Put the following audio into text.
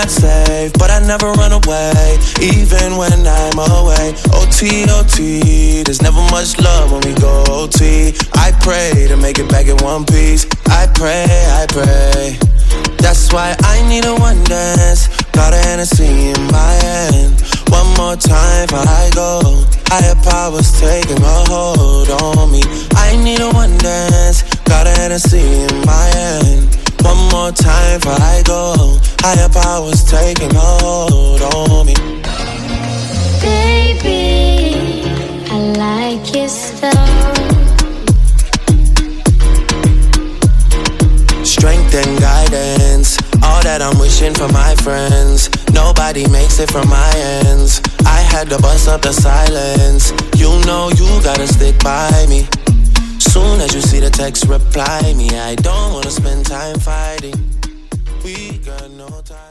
not safe, but I never run away, even when I'm away. OT, OT, there's never much love when we go OT. I pray to make it back in one piece. I pray, I pray. That's why I need a one dance. Got a Hennessy in my hand. One more time before I go. Higher powers taking a hold on me. I need a one dance. Got a Hennessy in my hand. One more time before I go. Higher powers taking a hold on me. Baby, I like it so. Strength and guidance, all that I'm wishing for my friends. Nobody makes it from my ends. I had to bust up the silence. You know you gotta stick by me. Soon as you see the text, reply me. I don't wanna spend time fighting. We got no time.